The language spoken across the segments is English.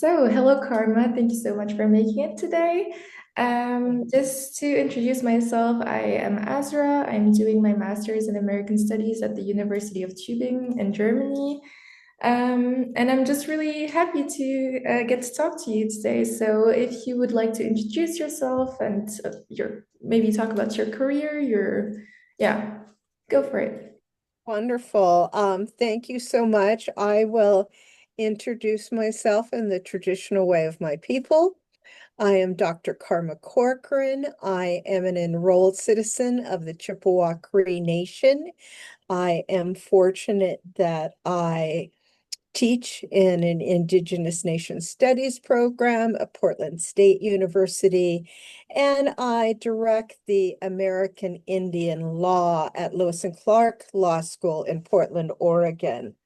Hello, Karma. Thank you so much for making it today. Just to introduce myself, I am Azra. I'm doing my master's in American Studies at the University of Tübingen in Germany. And I'm just really happy to get to talk to you today. So, if you would like to introduce yourself and your maybe talk about your career, yeah, go for it. Wonderful. Thank you so much. I will introduce myself in the traditional way of my people. I am Dr. Carma Corcoran. I am an enrolled citizen of the Chippewa Cree Nation. I am fortunate that I teach in an Indigenous Nation Studies program at Portland State University, and I direct the American Indian Law at Lewis and Clark Law School in Portland, Oregon.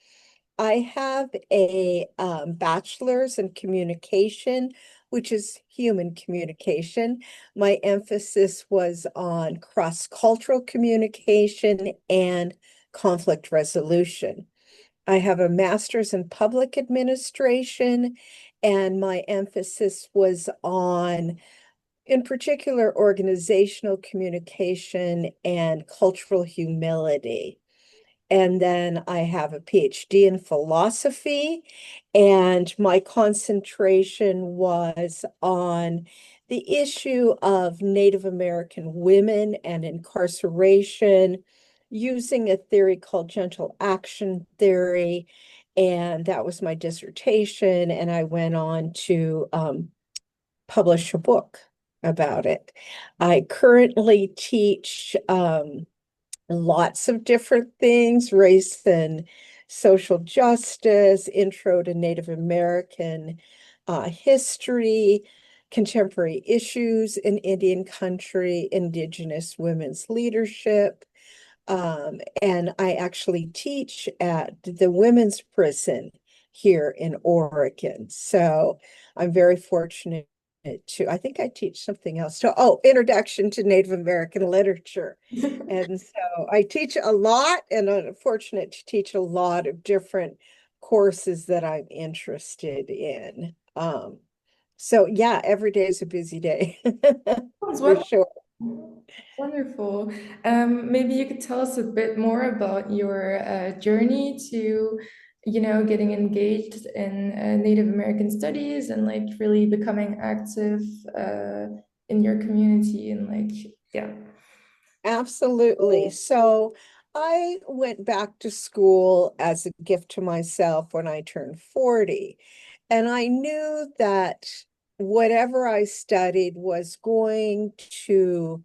I have a bachelor's in communication, which is human communication. My emphasis was on cross-cultural communication and conflict resolution. I have a master's in public administration, and my emphasis was on, in particular, organizational communication and cultural humility. And then I have a PhD in philosophy, and my concentration was on the issue of Native American women and incarceration using a theory called gentle action theory. And that was my dissertation. And I went on to publish a book about it. I currently teach lots of different things, race and social justice, intro to Native American history, contemporary issues in Indian country, Indigenous women's leadership. And I actually teach at the women's prison here in Oregon. So I'm very fortunate to, I think I teach something else. So, Introduction to Native American Literature. And so I teach a lot, and I'm fortunate to teach a lot of different courses that I'm interested in. So yeah, every day is a busy day Sounds for wonderful. sure. Wonderful. Maybe you could tell us a bit more about your journey to, getting engaged in Native American studies and like really becoming active in your community and like, yeah. Absolutely. So I went back to school as a gift to myself when I turned 40. And I knew that whatever I studied was going to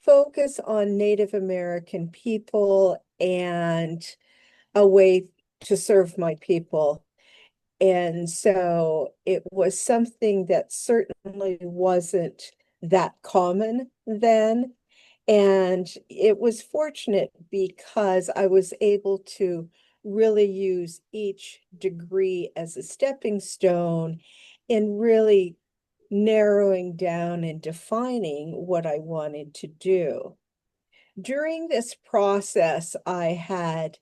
focus on Native American people and a way to serve my people. And so it was something that certainly wasn't that common then. And it was fortunate because I was able to really use each degree as a stepping stone in really narrowing down and defining what I wanted to do. During this process, I had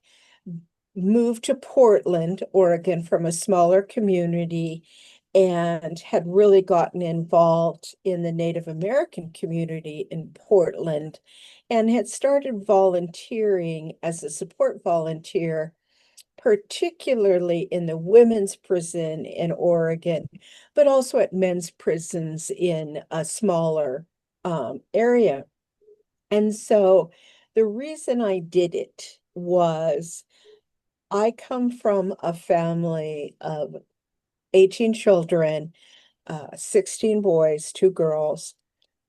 moved to Portland, Oregon, from a smaller community and had really gotten involved in the Native American community in Portland and had started volunteering as a support volunteer, particularly in the women's prison in Oregon, but also at men's prisons in a smaller area. And so the reason I did it was I come from a family of 18 children, 16 boys, 2 girls.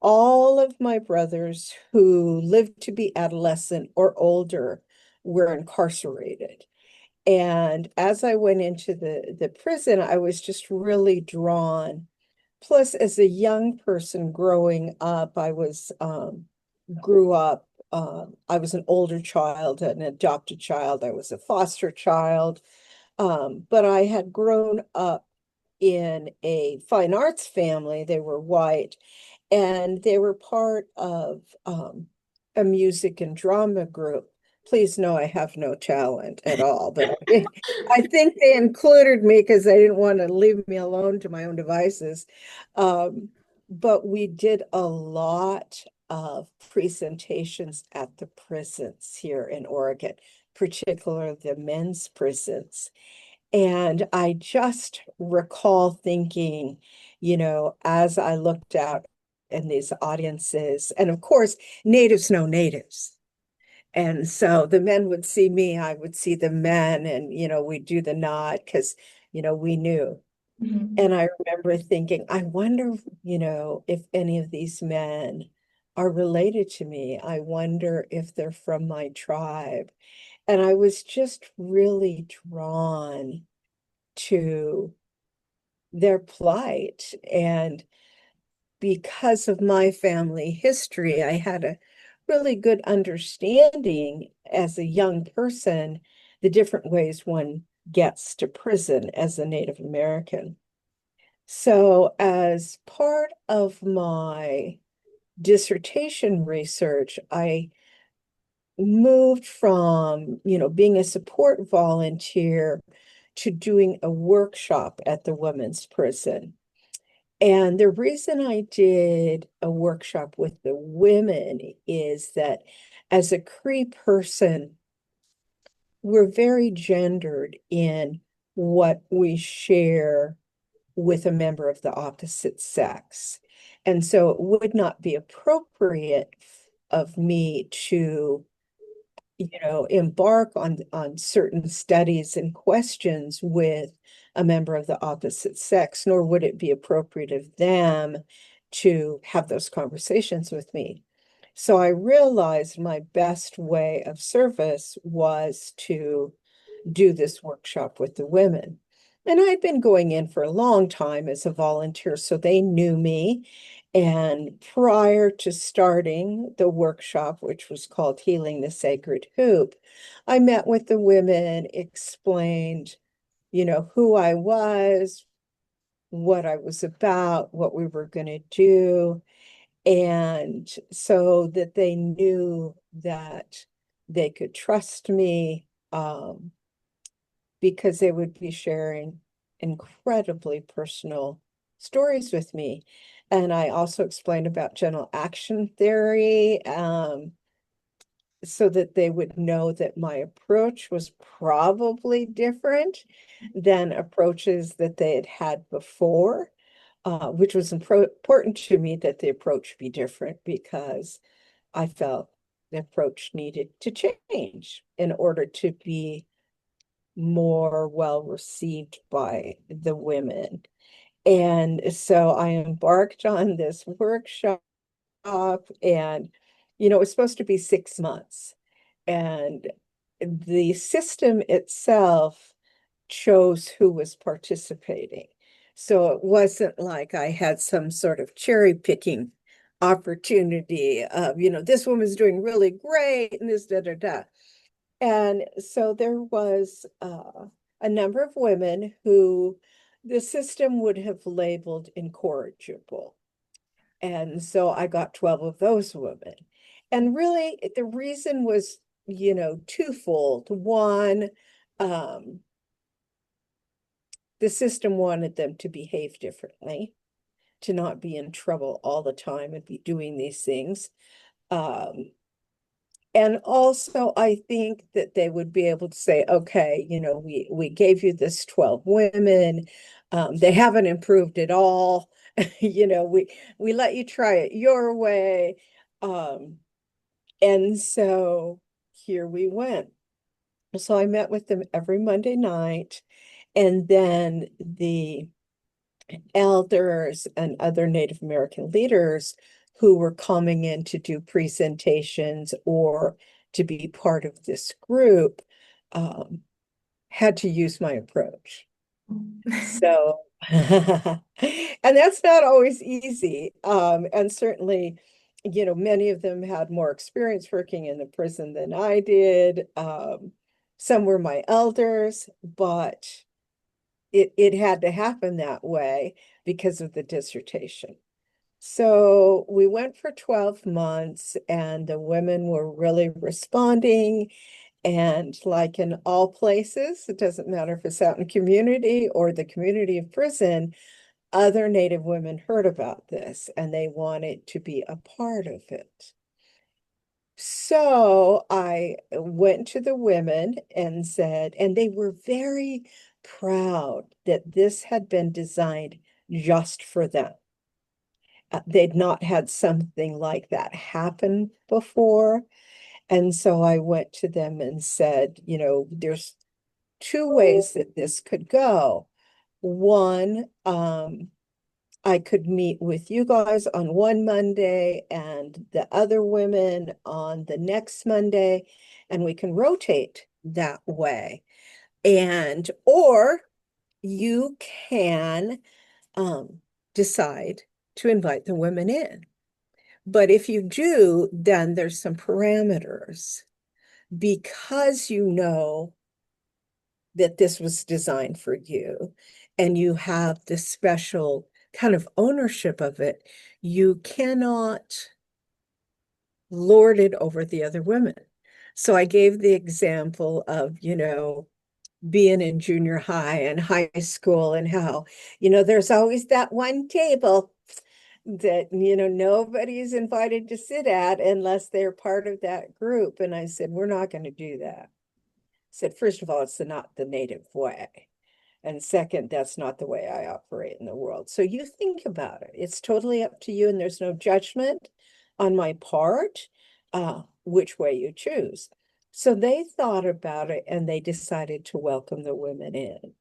All of my brothers who lived to be adolescent or older were incarcerated. And as I went into the prison, I was just really drawn. Plus, as a young person growing up, grew up, I was an older child, an adopted child. I was a foster child. But I had grown up in a fine arts family. They were white, and they were part of a music and drama group Please know I have no talent at all, but I think they included me because they didn't want to leave me alone to my own devices. Um, but we did a lot of presentations at the prisons here in Oregon, particularly the men's prisons. And I just recall thinking, as I looked out in these audiences, and of course, natives know natives. And so the men would see me, I would see the men, and, we'd do the nod because, we knew. Mhm. And I remember thinking, I wonder, if any of these men are related to me. I wonder if they're from my tribe. And I was just really drawn to their plight. And because of my family history, I had a really good understanding as a young person, the different ways one gets to prison as a Native American. So, as part of my dissertation research, I moved from, being a support volunteer to doing a workshop at the women's prison. And the reason I did a workshop with the women is that as a Cree person, we're very gendered in what we share with a member of the opposite sex. And so it would not be appropriate of me to embark on certain studies and questions with a member of the opposite sex, nor would it be appropriate of them to have those conversations with me. So I realized my best way of service was to do this workshop with the women. And I'd been going in for a long time as a volunteer, so they knew me. And prior to starting the workshop, which was called Healing the Sacred Hoop, I met with the women, explained, who I was, what I was about, what we were going to do. And so that they knew that they could trust me. Because they would be sharing incredibly personal stories with me. And I also explained about general action theory, so that they would know that my approach was probably different than approaches that they had had before, which was important to me that the approach be different because I felt the approach needed to change in order to be more well received by the women. And so I embarked on this workshop, and, it was supposed to be 6 months. And the system itself chose who was participating. So it wasn't like I had some sort of cherry picking opportunity of, this woman's doing really great and this, da, da, da. And so there was a number of women who the system would have labeled incorrigible. And so I got 12 of those women. And really, the reason was, twofold. One, um, the system wanted them to behave differently, to not be in trouble all the time and be doing these things. Um, And also, I think that they would be able to say, okay, we gave you this 12 women. They haven't improved at all. We let you try it your way. Um, and so here we went. So I met with them every Monday night. And then the elders and other Native American leaders who were coming in to do presentations or to be part of this group had to use my approach. So, and that's not always easy. And certainly, many of them had more experience working in the prison than I did. Some were my elders, but it had to happen that way because of the dissertation. So we went for 12 months, and the women were really responding. And like in all places, it doesn't matter if it's out in community or the community of prison, other Native women heard about this and they wanted to be a part of it. So I went to the women and said, and they were very proud that this had been designed just for them. They'd not had something like that happen before. And so I went to them and said, there's two ways that this could go. One, I could meet with you guys on one Monday and the other women on the next Monday, and we can rotate that way. And, or you can decide to invite the women in. But if you do, then there's some parameters because you know that this was designed for you and you have this special kind of ownership of it, you cannot lord it over the other women. So I gave the example of, being in junior high and high school and how, there's always that one table that, nobody's invited to sit at unless they're part of that group. And I said, we're not going to do that. I said, first of all, it's not the Native way. And second, that's not the way I operate in the world. So you think about it. It's totally up to you, and there's no judgment on my part, which way you choose. So they thought about it and they decided to welcome the women in.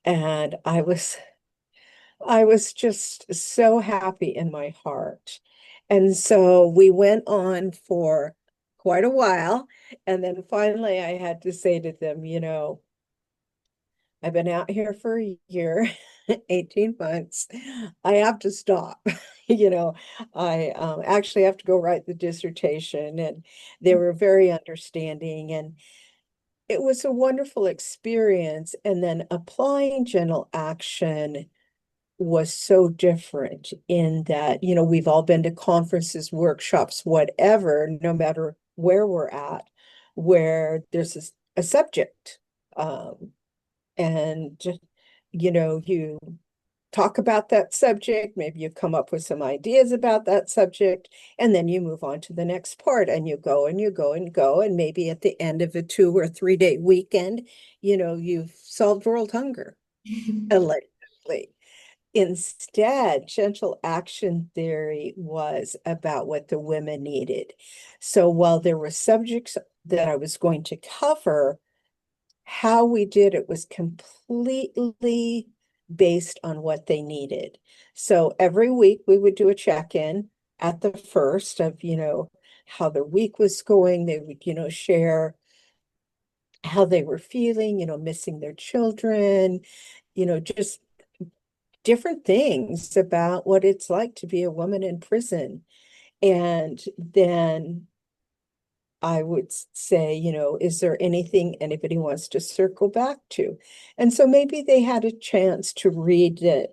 And I was just so happy in my heart. And so we went on for quite a while. And then finally I had to say to them, I've been out here for a year, 18 months. I have to stop. I actually have to go write the dissertation. And they were very understanding. And it was a wonderful experience. And then applying gentle action was so different in that, we've all been to conferences, workshops, whatever, no matter where we're at, where there's a subject. And you talk about that subject, maybe you come up with some ideas about that subject, and then you move on to the next part and you go and you go and go. And maybe at the end of a 2 or 3 day weekend, you've solved world hunger, allegedly. Instead, gentle action theory was about what the women needed. So while there were subjects that I was going to cover, how we did it was completely based on what they needed. So every week we would do a check-in at the first of, how the week was going. They would, share how they were feeling, missing their children, just different things about what it's like to be a woman in prison. And then I would say, is there anything anybody wants to circle back to? And so maybe they had a chance to read the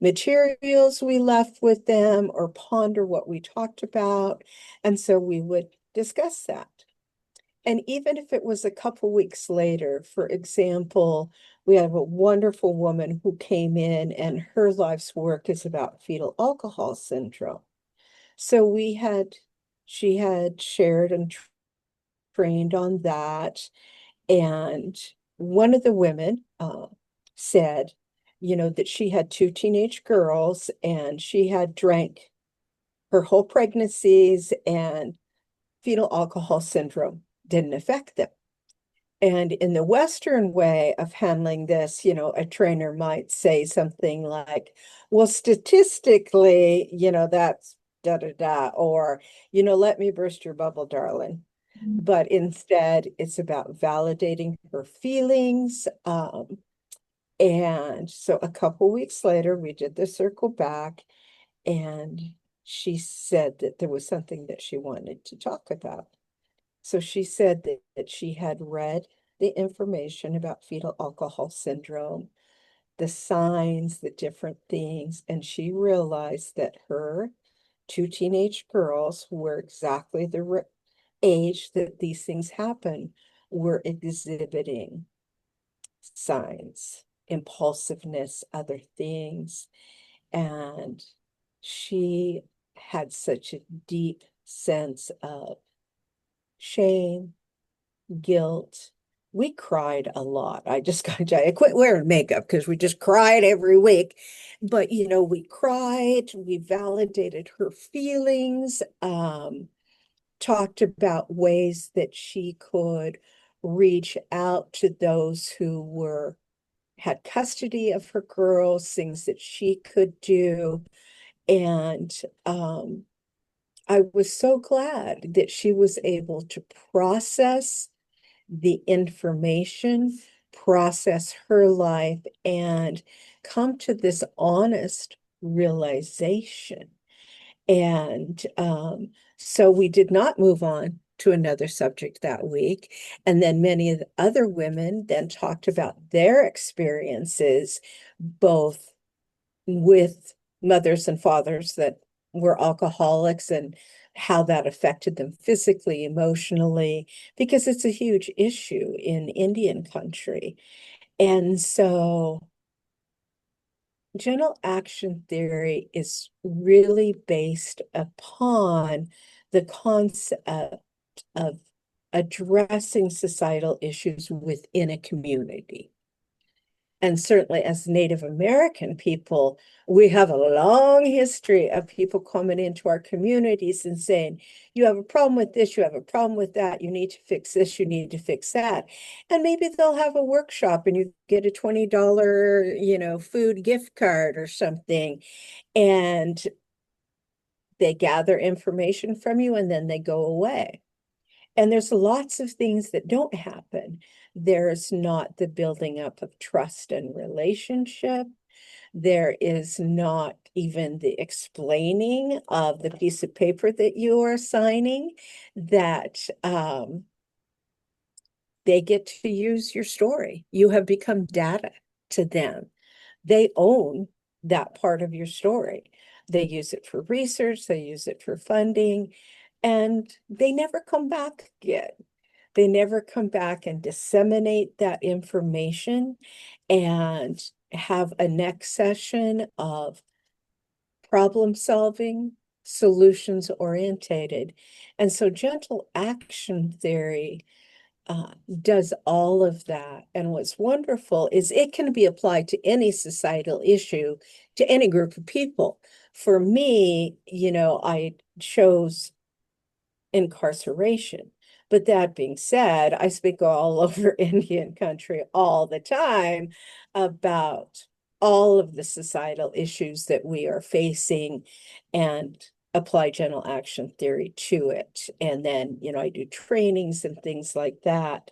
materials we left with them or ponder what we talked about. And so we would discuss that. And even if it was a couple weeks later, for example, we have a wonderful woman who came in and her life's work is about fetal alcohol syndrome. So she had shared and trained on that. And one of the women said, that she had two teenage girls and she had drank her whole pregnancies and fetal alcohol syndrome didn't affect them. And in the Western way of handling this, a trainer might say something like, well, statistically, that's da da da, or, let me burst your bubble, darling. But instead, it's about validating her feelings. And so a couple weeks later, we did the circle back, and she said that there was something that she wanted to talk about. So she said that she had read the information about fetal alcohol syndrome the signs, the different things. And she realized that her two teenage girls who were exactly the age that these things happen were exhibiting signs, impulsiveness, other things. And she had such a deep sense of shame, guilt. We cried a lot. I just got I quit wearing makeup because we just cried every week. But we cried, we validated her feelings, talked about ways that she could reach out to those who had custody of her girls, things that she could do. And I was so glad that she was able to process the information, process her life, and come to this honest realization. And so we did not move on to another subject that week. And then many of the other women then talked about their experiences, both with mothers and fathers that were alcoholics and how that affected them physically, emotionally, because it's a huge issue in Indian country. And so general action theory is really based upon the concept of addressing societal issues within a community. And certainly as Native American people, we have a long history of people coming into our communities and saying, you have a problem with this, you have a problem with that, you need to fix this, you need to fix that. And maybe they'll have a workshop and you get a $20, food gift card or something. And they gather information from you and then they go away. And there's lots of things that don't happen. There's not the building up of trust and relationship. There is not even the explaining of the piece of paper that you are signing, that they get to use your story. You have become data to them. They own that part of your story. They use it for research, they use it for funding, and they never come back again. They never come back and disseminate that information and have a next session of problem solving, solutions orientated. And so gentle action theory does all of that. And what's wonderful is it can be applied to any societal issue, to any group of people. For me, I chose incarceration. But that being said, I speak all over Indian country all the time about all of the societal issues that we are facing and apply general action theory to it. And then, I do trainings and things like that.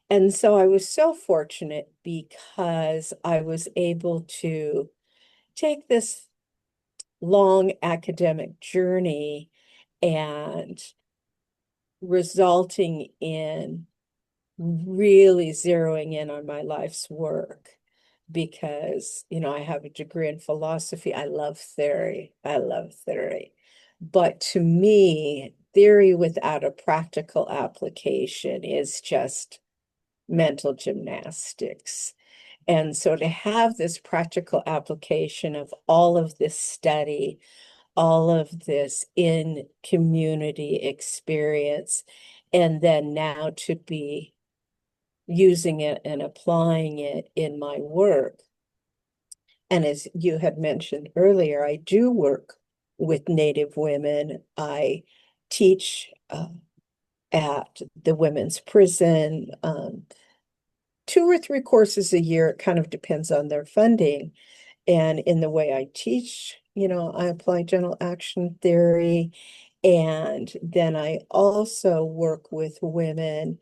And so I was so fortunate because I was able to take this long academic journey and resulting in really zeroing in on my life's work because, I have a degree in philosophy. I love theory. I love theory. But to me, theory without a practical application is just mental gymnastics. And so to have this practical application of all of this study, all of this in community experience, and then now to be using it and applying it in my work. And as you had mentioned earlier, I do work with Native women. I teach at the women's prison, 2 or 3 courses a year. It kind of depends on their funding. And in the way I teach, I apply general action theory. And then I also work with women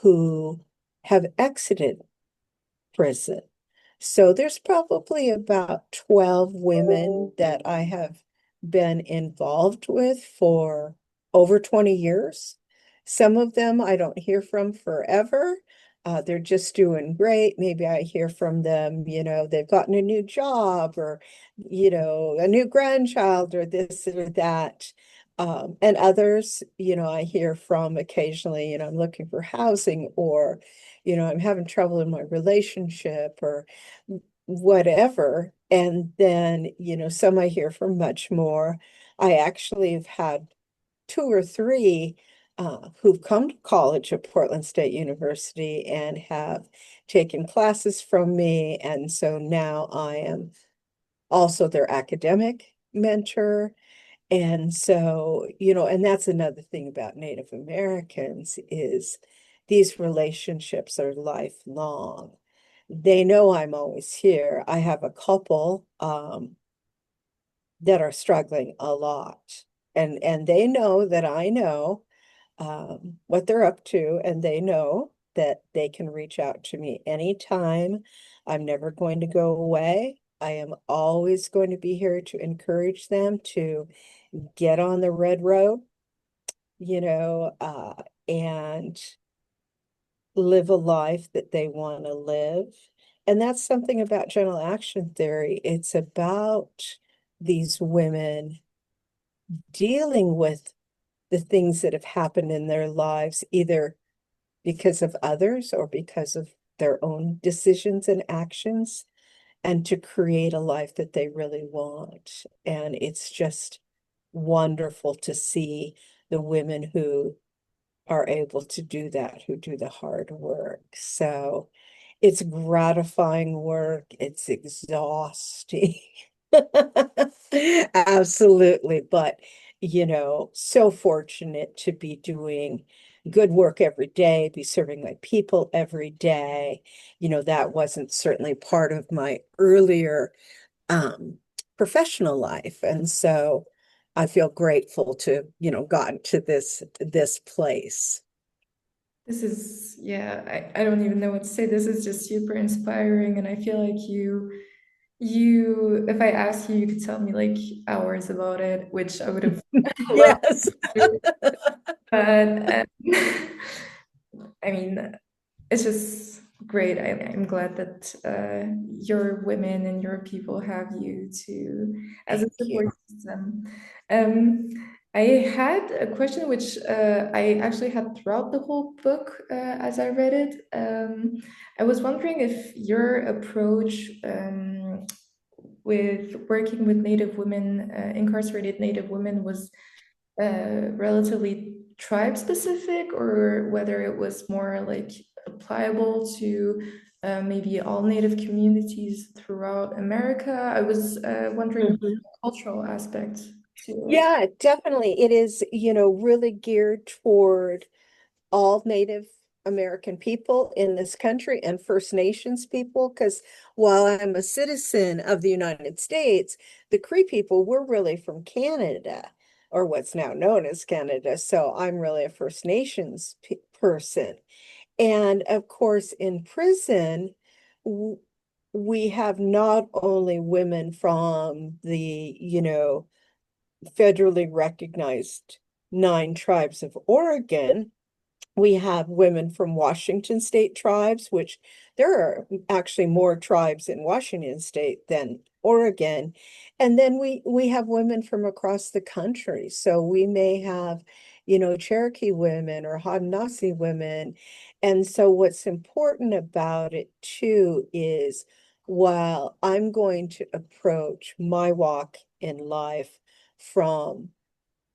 who have exited prison. So there's probably about 12 women that I have been involved with for over 20 years. Some of them I don't hear from forever. they're just doing great. Maybe I hear from them, they've gotten a new job or, a new grandchild or this or that. And others, I hear from occasionally, I'm looking for housing or, I'm having trouble in my relationship or whatever. And then, some I hear from much more. I actually have had two or three who've come to college at Portland State University and have taken classes from me. And so now I am also their academic mentor. And so, and that's another thing about Native Americans is these relationships are lifelong. They know I'm always here. I have a couple that are struggling a lot. And they know that I know what they're up to, and they know that they can reach out to me anytime. I'm never going to go away. I am always going to be here to encourage them to get on the red road, and live a life that they want to live. And that's something about general action theory. It's about these women dealing with the things that have happened in their lives, either because of others or because of their own decisions and actions, and to create a life that they really want. And it's just wonderful to see the women who are able to do that, who do the hard work. So it's gratifying work, it's exhausting. Absolutely. But, so fortunate to be doing good work every day, be serving my people every day. That wasn't certainly part of my earlier professional life. And so I feel grateful to, gotten to this place. This is, yeah, I don't even know what to say. This is just super inspiring. And I feel like if I asked you, you could tell me like hours about it, which I would have loved Yes. to do. But I mean, it's just great. I'm glad that your women and your people have you to as a Thank you. support system. Um, I had a question which I actually had throughout the whole book as I read it. I was wondering if your approach with working with Native women, incarcerated Native women, was relatively tribe specific or whether it was more like applicable to maybe all Native communities throughout America. I was wondering about Mhm. the cultural aspect to it. Yeah, definitely. It is, really geared toward all Native American people in this country and First Nations people. Because while I'm a citizen of the United States, the Cree people were really from Canada, or what's now known as Canada. So I'm really a First Nations person. And of course, in prison, we have not only women from the, federally recognized 9 tribes of Oregon. We have women from Washington state tribes, which there are actually more tribes in Washington state than Oregon. And then we have women from across the country. So we may have, Cherokee women or Haudenosaunee women. And so what's important about it too is while I'm going to approach my walk in life from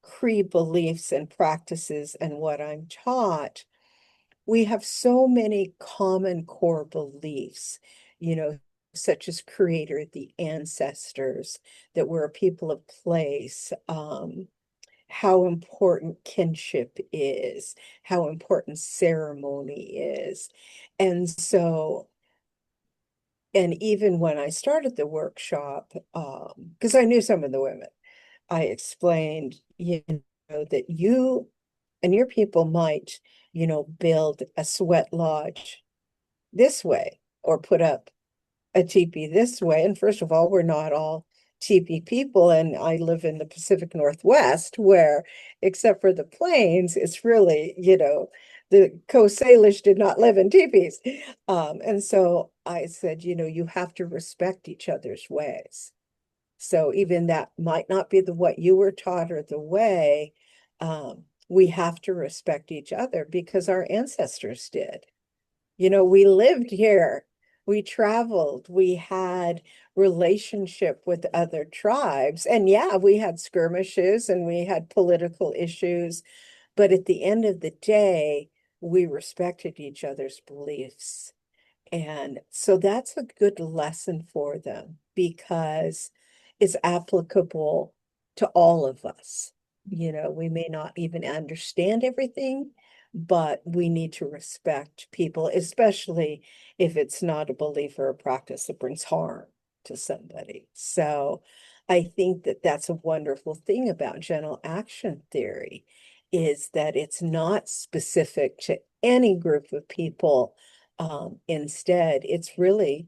Cree beliefs and practices and what I'm taught, we have so many common core beliefs, such as creator, the ancestors, that we're a people of place, how important kinship is, how important ceremony is. And so, and even when I started the workshop, because I knew some of the women, I explained, that you and your people might, build a sweat lodge this way or put up a teepee this way. And first of all, we're not all teepee people. And I live in the Pacific Northwest where, except for the plains, it's really, the Coast Salish did not live in teepees. And so I said, you have to respect each other's ways. So even that might not be the what you were taught or the way, we have to respect each other because our ancestors did. We lived here, we traveled, we had relationship with other tribes. And yeah, we had skirmishes and we had political issues, but at the end of the day, we respected each other's beliefs. And so that's a good lesson for them because it's applicable to all of us. We may not even understand everything, but we need to respect people, especially if it's not a belief or a practice that brings harm to somebody. So I think that that's a wonderful thing about gentle action theory is that it's not specific to any group of people. Instead, it's really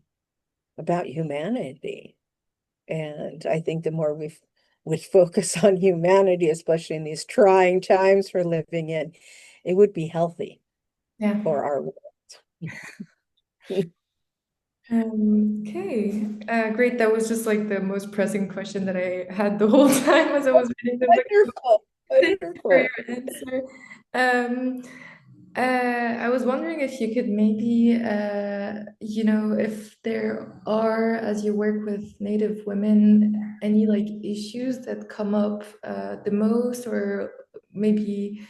about humanity. And I think the more we focus on humanity, especially in these trying times we're living in, it would be healthy Yeah. for our world. Okay, great. That was just like the most pressing question that I had the whole time as I was reading the book. Wonderful, Thank you for wonderful. your answer. Um, I was wondering if you could maybe, if there are, as you work with Native women, any like issues that come up the most, or maybe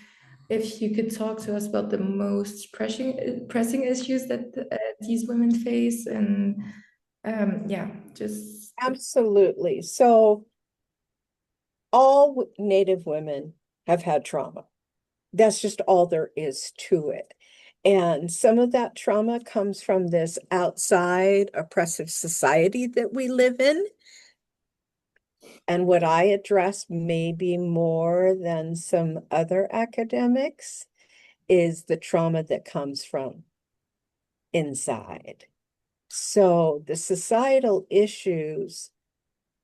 if you could talk to us about the most pressing issues that these women face, and yeah, just Absolutely. So all Native women have had trauma. That's just all there is to it. And some of that trauma comes from this outside oppressive society that we live in. And what I address maybe more than some other academics is the trauma that comes from inside. So the societal issues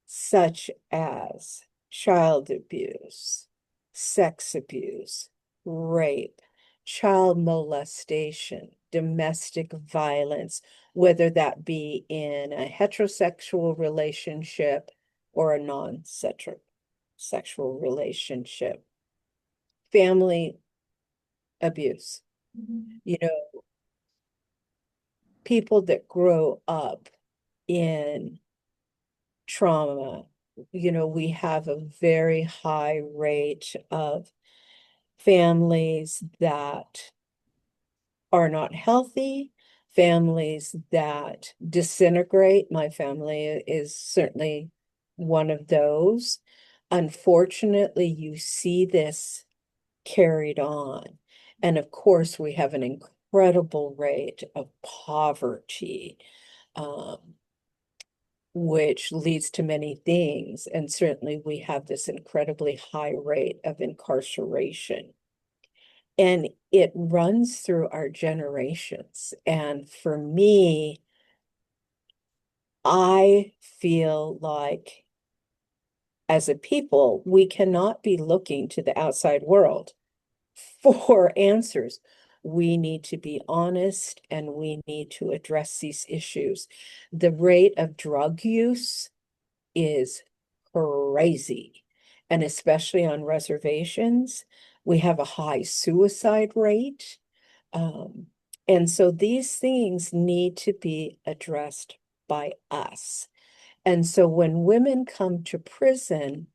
such as child abuse, sex abuse, rape, child molestation, domestic violence, whether that be in a heterosexual relationship or a non-sexual relationship, family abuse, you know, people that grow up in trauma, we have a very high rate of families that are not healthy, families that disintegrate. My family is certainly one of those. Unfortunately, you see this carried on. And of course, we have an incredible rate of poverty. Um, which leads to many things. And certainly we have this incredibly high rate of incarceration. And it runs through our generations. And for me, I feel like as a people, we cannot be looking to the outside world for answers. We need to be honest and we need to address these issues. The rate of drug use is crazy. And especially on reservations, we have a high suicide rate. Um, and so these things need to be addressed by us. And so when women come to prison,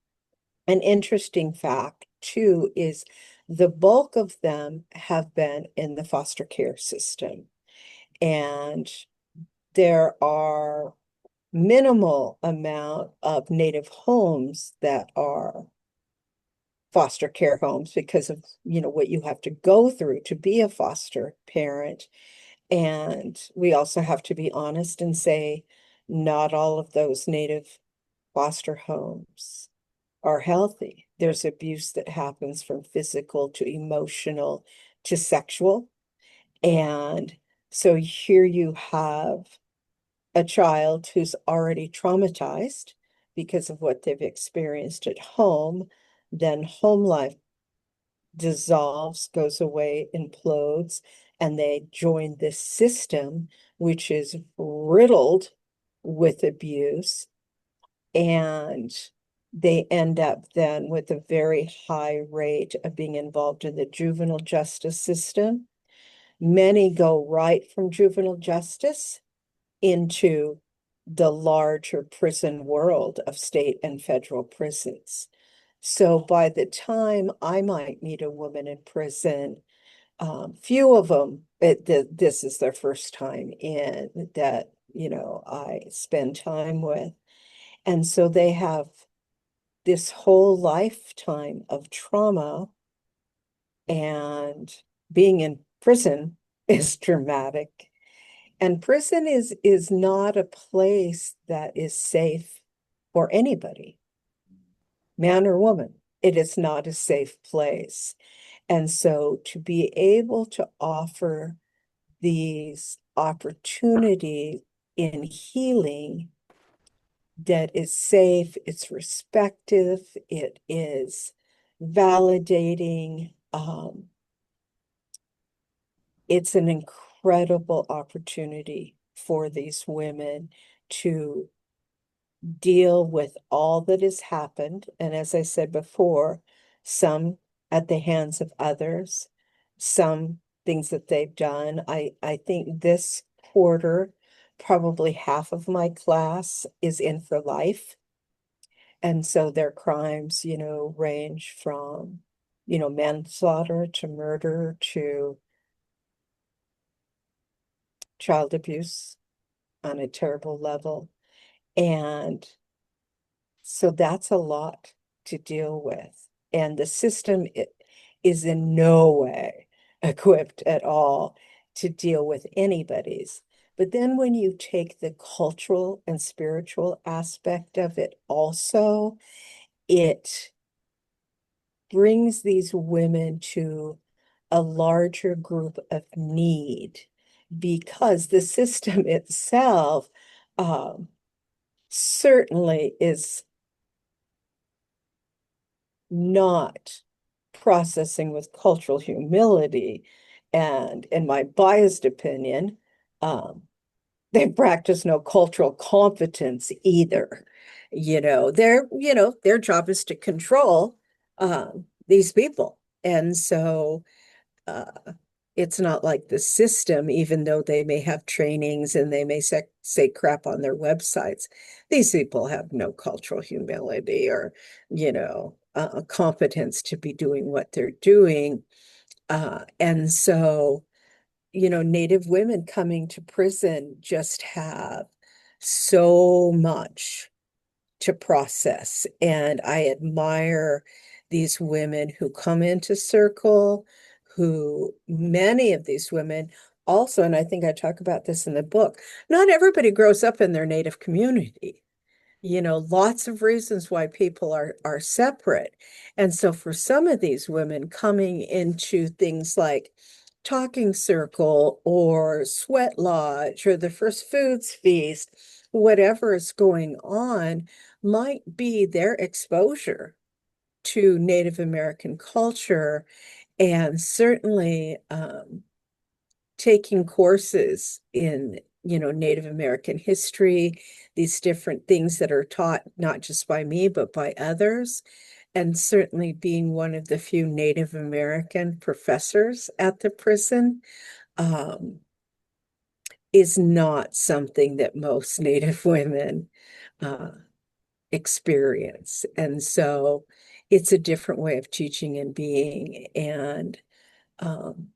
an interesting fact too is the bulk of them have been in the foster care system. And there are minimal amount of native homes that are foster care homes because of what you have to go through to be a foster parent. And we also have to be honest and say not all of those native foster homes are healthy. There's abuse that happens from physical to emotional to sexual. And so here you have a child who's already traumatized because of what they've experienced at home, then home life dissolves, goes away, implodes, and they join this system, which is riddled with abuse. And they end up then with a very high rate of being involved in the juvenile justice system. Many go right from juvenile justice into the larger prison world of state and federal prisons. So by the time I might meet a woman in prison, few of them, this is their first time in that, I spend time with. And so they have this whole lifetime of trauma, and being in prison is traumatic. And prison is not a place that is safe for anybody, man or woman. It is not a safe place. And so to be able to offer these opportunities in healing that is safe, it's respective, it is validating. It's an incredible opportunity for these women to deal with all that has happened. And as I said before, some at the hands of others, some things that they've done. I think this quarter, probably half of my class is in for life. And so their crimes, range from, manslaughter to murder to child abuse on a terrible level. And so that's a lot to deal with. And the system is in no way equipped at all to deal with anybody's. But then when you take the cultural and spiritual aspect of it also, it brings these women to a larger group of need, because the system itself certainly is not processing with cultural humility. And in my biased opinion, they practice no cultural competence either. Their job is to control these people. And so it's not like the system, even though they may have trainings and they may say crap on their websites, these people have no cultural humility or, competence to be doing what they're doing. And so, Native women coming to prison just have so much to process. And I admire these women who come into Circle, who many of these women also, and I think I talk about this in the book, not everybody grows up in their Native community. Lots of reasons why people are separate. And so for some of these women coming into things like Talking Circle or Sweat Lodge or the First Foods Feast, whatever is going on might be their exposure to Native American culture, and certainly taking courses in Native American history, these different things that are taught not just by me but by others, and certainly being one of the few Native American professors at the prison is not something that most Native women experience. And so it's a different way of teaching and being, and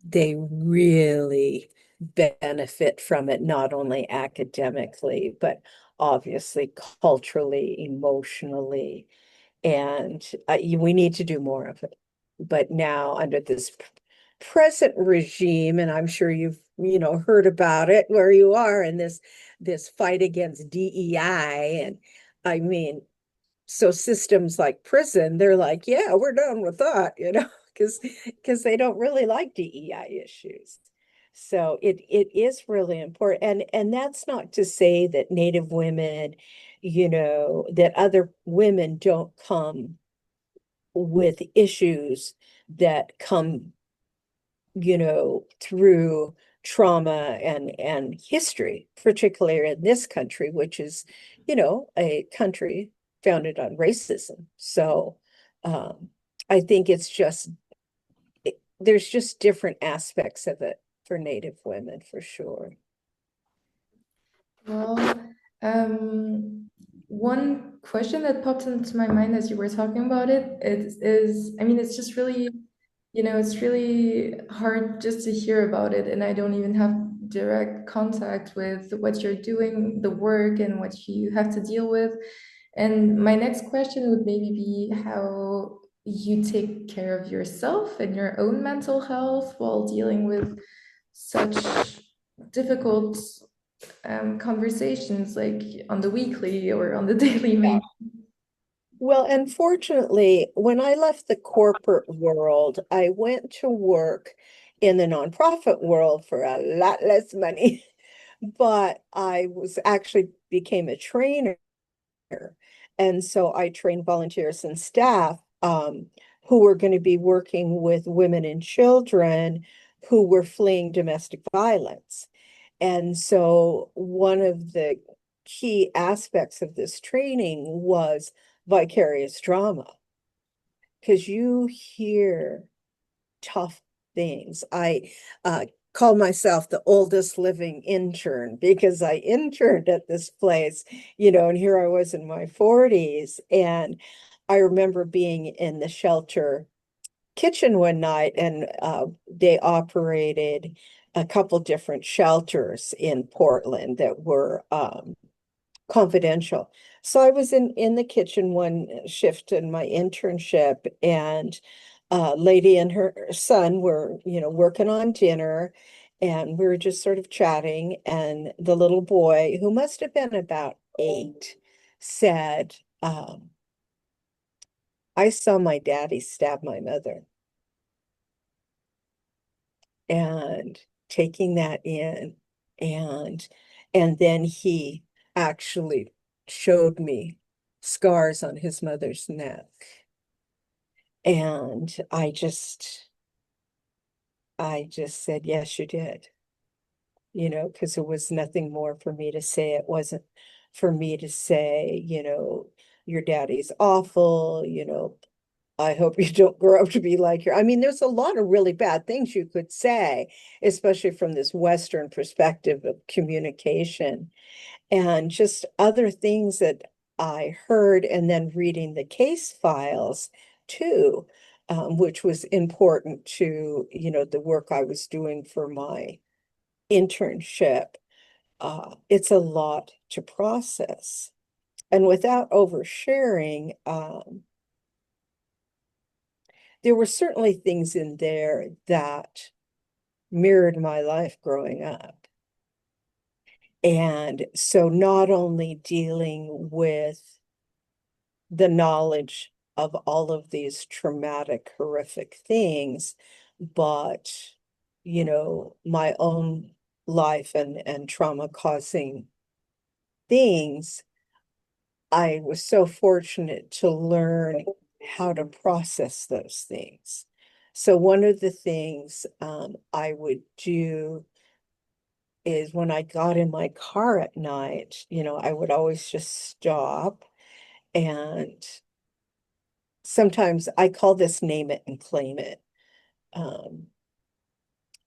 they really benefit from it, not only academically, but obviously culturally, emotionally, and we need to do more of it. But now under this present regime, and I'm sure you've heard about it where you are, and this fight against DEI, and I mean, so systems like prison, they're like, yeah, we're done with that, because they don't really like DEI issues. So it is really important. And that's not to say that Native women, that other women don't come with issues that come, through trauma and history, particularly in this country, which is, a country founded on racism. So I think there's just different aspects of it for Native women for sure. Well, one question that popped into my mind as you were talking about it is, I mean, it's just really, it's really hard just to hear about it, and I don't even have direct contact with what you're doing, the work, and what you have to deal with. And my next question would maybe be how you take care of yourself and your own mental health while dealing with such difficult conversations, like on the weekly or on the daily, maybe. Well, unfortunately, when I left the corporate world, I went to work in the nonprofit world for a lot less money, but I was actually became a trainer. And so I trained volunteers and staff who were going to be working with women and children who were fleeing domestic violence. And so one of the key aspects of this training was vicarious trauma, because you hear tough things. I call myself the oldest living intern because I interned at this place, and here I was in my 40s. And I remember being in the shelter kitchen one night, and they operated a couple different shelters in Portland that were confidential. So I was in the kitchen one shift in my internship, and a lady and her son were, working on dinner, and we were just sort of chatting, and the little boy, who must have been about 8, said, I saw my daddy stab my mother. And taking that in, and then he actually showed me scars on his mother's neck. And I just said, yes, you did, because there was nothing more for me to say. It wasn't for me to say, your daddy's awful, I hope you don't grow up to be like her. I mean, there's a lot of really bad things you could say, especially from this Western perspective of communication, and just other things that I heard, and then reading the case files too, which was important to, the work I was doing for my internship. It's a lot to process. And without oversharing, there were certainly things in there that mirrored my life growing up. And so not only dealing with the knowledge of all of these traumatic, horrific things, but, my own life and trauma causing things, I was so fortunate to learn how to process those things. So one of the things I would do is when I got in my car at night, I would always just stop, and sometimes I call this name it and claim it. Um,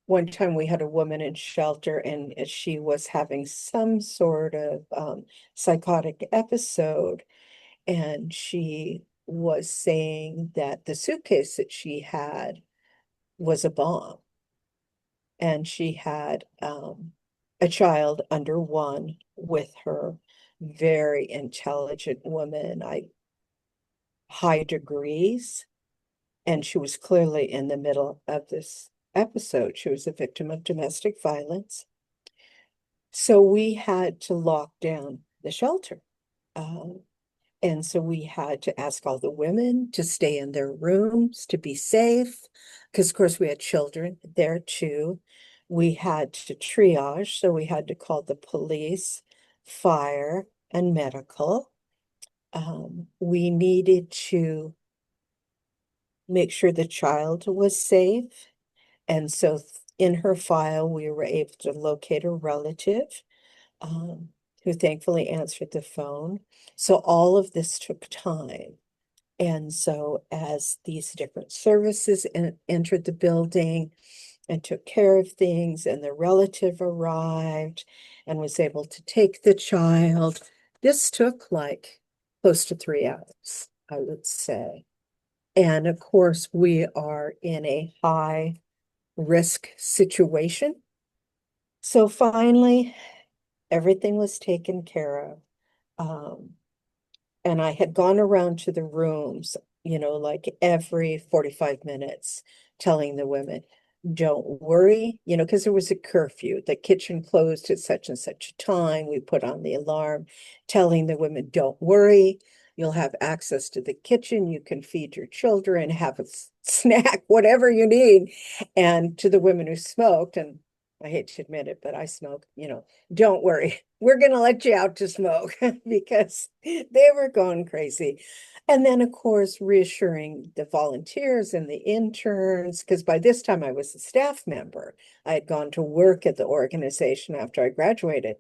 One time we had a woman in shelter, and she was having some sort of psychotic episode. And she was saying that the suitcase that she had was a bomb. And she had a child under 1 with her, very intelligent woman, high degrees. And she was clearly in the middle of this episode. She was a victim of domestic violence. So we had to lock down the shelter. Um, And so we had to ask all the women to stay in their rooms to be safe, because of course we had children there too. We had to triage, so we had to call the police, fire, and medical. We needed to make sure the child was safe. And so in her file, we were able to locate a relative um, who thankfully answered the phone. So all of this took time. And so as these different services entered the building and took care of things, and the relative arrived and was able to take the child, this took like close to 3 hours, I would say. And of course, we are in a high risk situation. So finally, everything was taken care of. Um, and I had gone around to the rooms, like every 45 minutes, telling the women, don't worry, because there was a curfew. The kitchen closed at such and such a time. We put on the alarm, telling the women, don't worry, you'll have access to the kitchen. You can feed your children, have a snack, whatever you need. And to the women who smoked, and I hate to admit it, but I smoke, don't worry, we're going to let you out to smoke because they were going crazy. And then, of course, reassuring the volunteers and the interns, because by this time I was a staff member. I had gone to work at the organization after I graduated.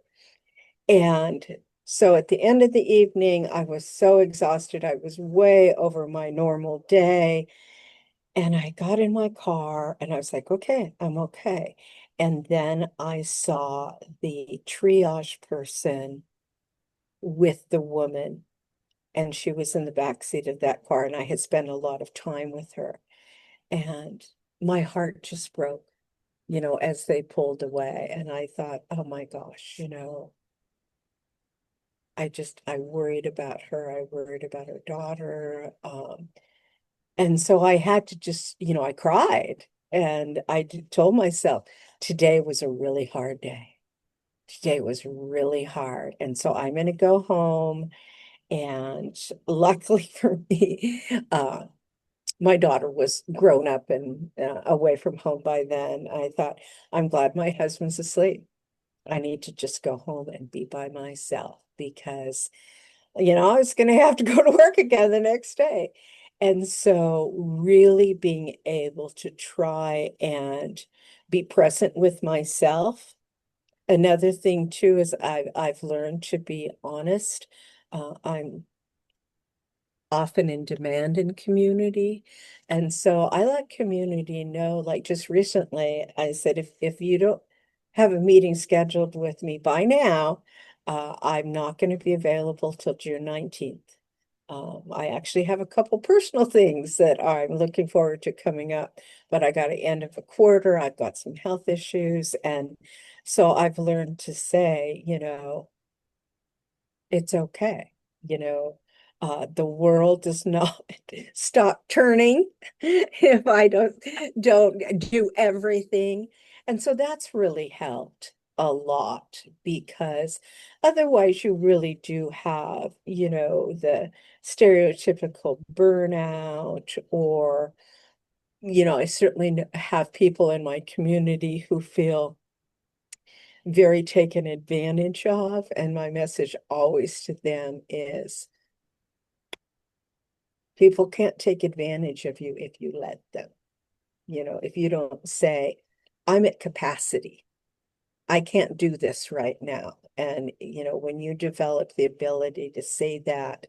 And so at the end of the evening, I was so exhausted. I was way over my normal day. And I got in my car and I was like, okay, I'm okay. And then I saw the triage person with the woman, and she was in the back seat of that car, and I had spent a lot of time with her. And my heart just broke, as they pulled away. And I thought, oh my gosh, I worried about her. I worried about her daughter. And so I had to just, I cried and told myself today was a really hard day. Today was really hard. And so I'm going to go home. And luckily for me, my daughter was grown up and away from home by then. I thought, I'm glad my husband's asleep. I need to just go home and be by myself because I was going to have to go to work again the next day. And so really being able to try and be present with myself. Another thing too is I've learned to be honest. I'm often in demand in community. And so I let community know, like just recently, I said, if you don't have a meeting scheduled with me by now, I'm not going to be available till June 19th. I actually have a couple personal things that I'm looking forward to coming up, but I got an end of a quarter. I've got some health issues. And so I've learned to say, it's okay. You know, the world does not stop turning if I don't do everything. And so that's really helped a lot because otherwise you really do have, the stereotypical burnout or, I certainly have people in my community who feel very taken advantage of. And my message always to them is people can't take advantage of you if you let them. If you don't say, I'm at capacity, I can't do this right now. And, when you develop the ability to say that,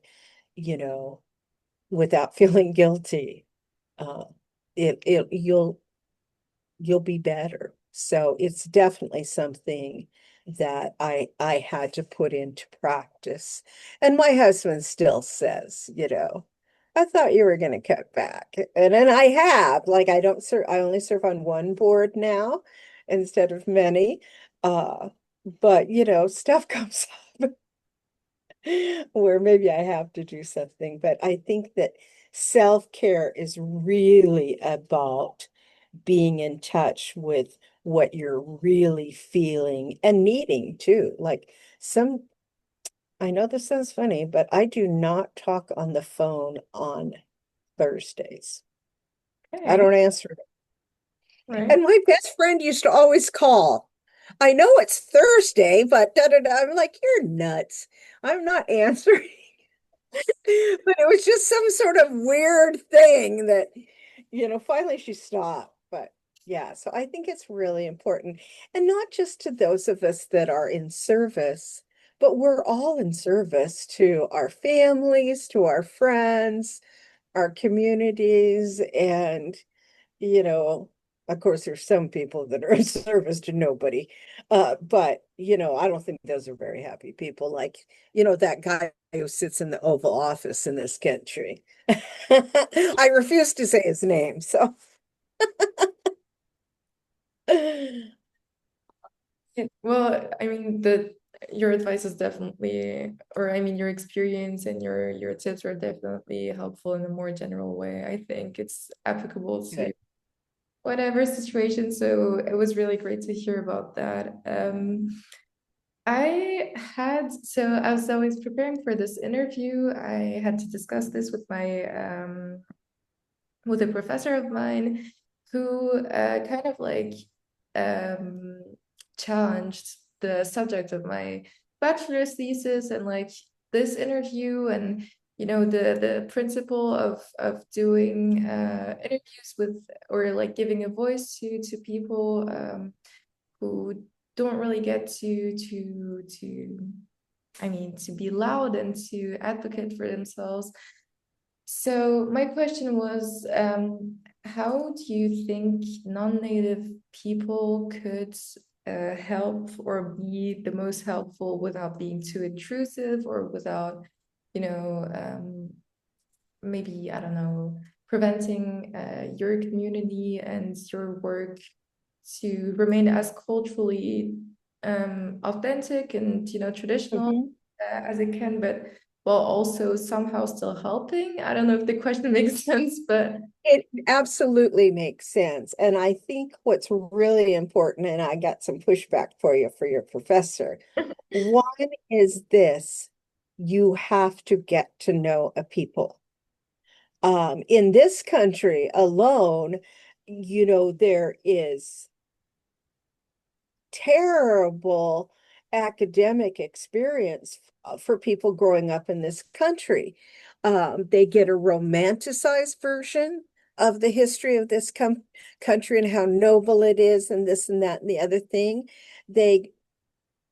you know, without feeling guilty, uh, you'll be better. So it's definitely something that I had to put into practice. And my husband still says, I thought you were going to cut back. And then I have, like I only serve on one board now instead of many. But stuff comes up where maybe I have to do something. But I think that self-care is really about being in touch with what you're really feeling and needing too. Like I know this sounds funny, but I do not talk on the phone on Thursdays. I Okay, don't answer it. right. And my best friend used to always call. I know it's Thursday, but da da da. I'm like, you're nuts. I'm not answering. But it was just some sort of weird thing that Finally she stopped. But yeah, so I think it's really important. And not just to those of us that are in service, but we're all in service to our families, to our friends, our communities, and you know, of course, there's some people that are in service to nobody. But I don't think those are very happy people. Like, that guy who sits in the Oval Office in this country. I refuse to say his name, so Well, I mean, the your advice is definitely, or I mean, your experience and your tips are definitely helpful in a more general way. I think it's applicable to good. whatever situation. So it was really great to hear about that. As I was preparing for this interview, I had to discuss this with my with a professor of mine who kind of like um, challenged the subject of my bachelor's thesis and like this interview and the principle of doing interviews with or like giving a voice to people who don't really get to I mean to be loud and to advocate for themselves. So my question was, how do you think non-native people could help or be the most helpful without being too intrusive or without, you know, maybe, I don't know, preventing your community and your work to remain as culturally authentic and, traditional Mhm. as it can, but while also somehow still helping. I don't know if the question makes sense, but It absolutely makes sense. And I think what's really important, and I got some pushback for you for your professor. One is this, you have to get to know a people. In this country alone, there is terrible academic experience for people growing up in this country. They get a romanticized version of the history of this country and how noble it is, and this and that and the other thing. They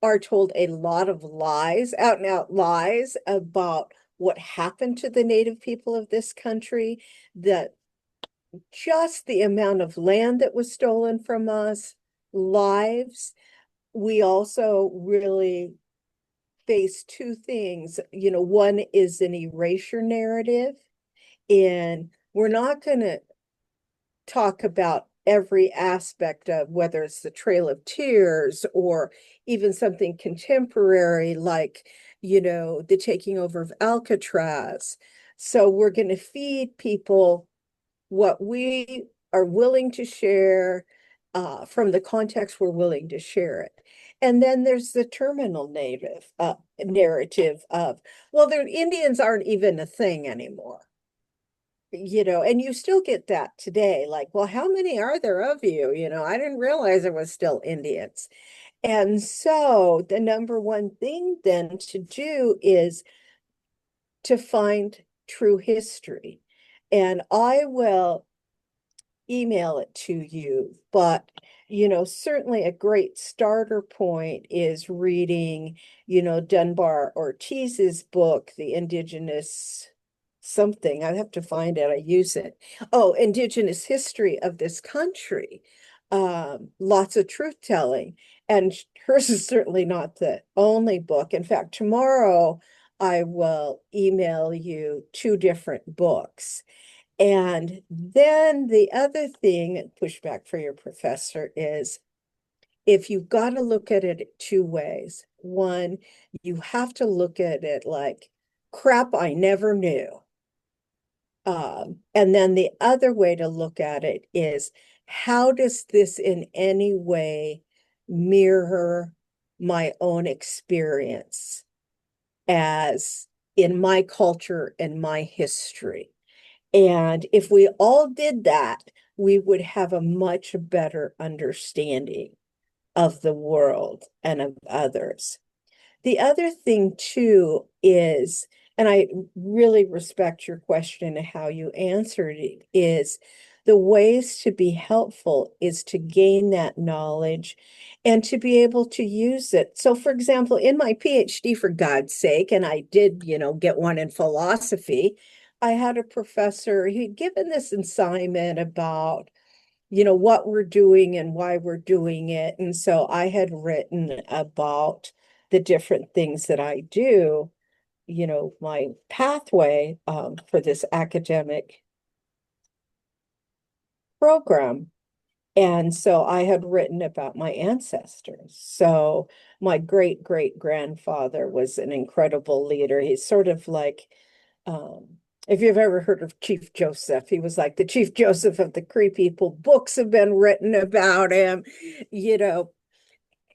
are told a lot of lies, out and out lies about what happened to the native people of this country, that just the amount of land that was stolen from us, lives. We also really face two things. One is an erasure narrative, and we're not going to talk about every aspect of whether it's the Trail of Tears or even something contemporary like, the taking over of Alcatraz. So we're going to feed people what we are willing to share from the context we're willing to share it. And then there's the terminal native narrative of, well, the Indians aren't even a thing anymore. And you still get that today. Like, well, how many are there of you? I didn't realize there was still Indians. And so the number one thing then to do is to find true history. And I will email it to you, but certainly a great starter point is reading, Dunbar Ortiz's book, The Indigenous something. I have to find it. I use it. Oh, Indigenous History of this country. Lots of truth telling. And hers is certainly not the only book. In fact, tomorrow I will email you two different books. And then the other thing, pushback for your professor, is if you've got to look at it two ways. One, you have to look at it like, crap, I never knew. And then the other way to look at it is, how does this in any way mirror my own experience as in my culture and my history? And if we all did that, we would have a much better understanding of the world and of others. The other thing, too, and I really respect your question and how you answered it, is the ways to be helpful is to gain that knowledge and to be able to use it. So, for example, in my PhD, for God's sake, and I did, get one in philosophy, I had a professor, he'd given this assignment about, what we're doing and why we're doing it. And so I had written about the different things that I do, my pathway for this academic program. And so I had written about my ancestors. So my great great grandfather was an incredible leader. He's sort of like, if you've ever heard of Chief Joseph, he was like the Chief Joseph of the Cree people. Books have been written about him, you know,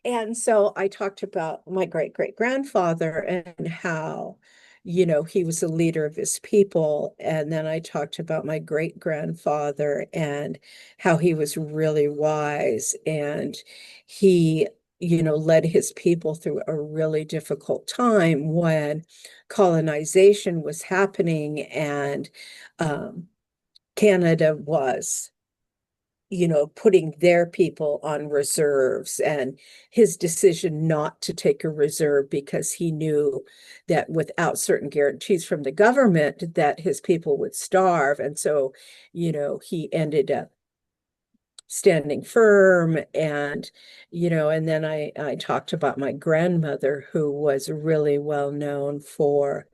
and so I talked about my great great grandfather and how, he was a leader of his people. And then I talked about my great grandfather and how he was really wise and he, led his people through a really difficult time when colonization was happening and Canada was putting their people on reserves and his decision not to take a reserve because he knew that without certain guarantees from the government that his people would starve. And so, he ended up standing firm and then I talked about my grandmother who was really well known for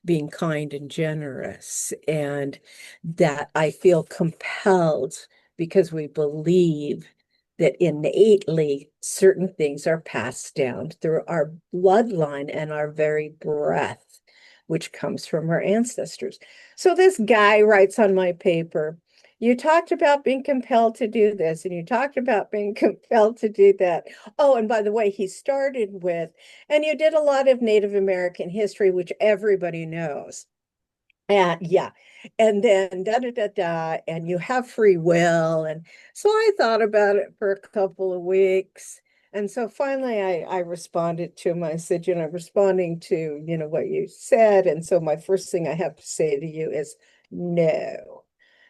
being kind and generous, and that I feel compelled because we believe that innately certain things are passed down through our bloodline and our very breath, which comes from our ancestors. So this guy writes on my paper, you talked about being compelled to do this, and you talked about being compelled to do that. Oh, and by the way, he started with, and you did a lot of Native American history, which everybody knows. And yeah, and then da da da da, and you have free will. And so I thought about it for a couple of weeks. And so finally I responded to him. I said, I'm responding to, what you said. And so my first thing I have to say to you is no,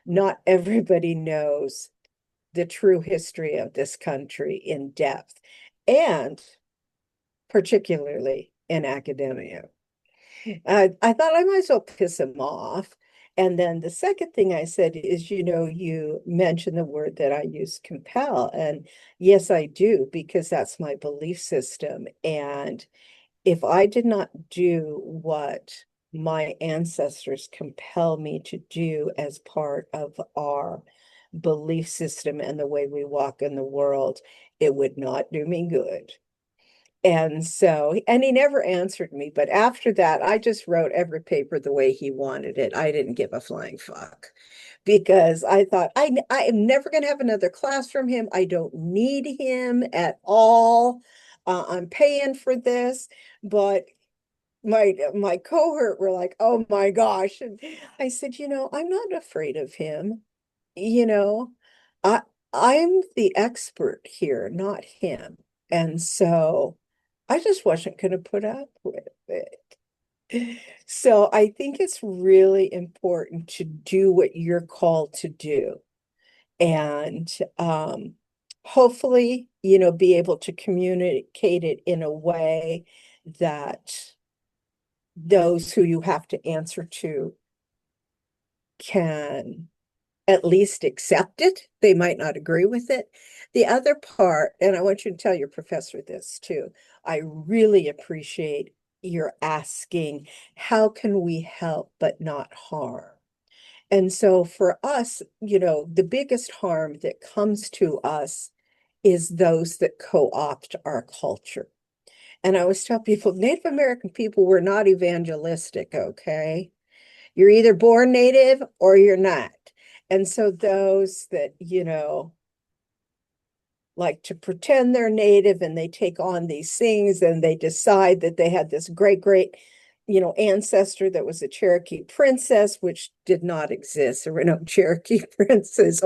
not everybody knows the true history of this country in depth, and particularly in academia. I thought I might as well piss him off. And then the second thing I said is, you mentioned the word that I use, compel. And yes, I do, because that's my belief system. And if I did not do what my ancestors compel me to do as part of our belief system and the way we walk in the world, it would not do me good. And so, and he never answered me. But after that, I just wrote every paper the way he wanted it. I didn't give a flying fuck because I thought, I am never going to have another class from him. I don't need him at all. I'm paying for this. But my cohort were like, oh my gosh. And I said, I'm not afraid of him. You know, I I'm the expert here, not him. And so I just wasn't going to put up with it. So I think it's really important to do what you're called to do. And hopefully, be able to communicate it in a way that those who you have to answer to can at least accept it. They might not agree with it. The other part, and I want you to tell your professor this too, I really appreciate your asking, how can we help but not harm? And so for us, the biggest harm that comes to us is those that co-opt our culture. And I always tell people, Native American people were not evangelistic, okay? You're either born native or you're not. And so those that, like to pretend they're native and they take on these things and they decide that they had this great, great, ancestor that was a Cherokee princess, which did not exist. There were no Cherokee princes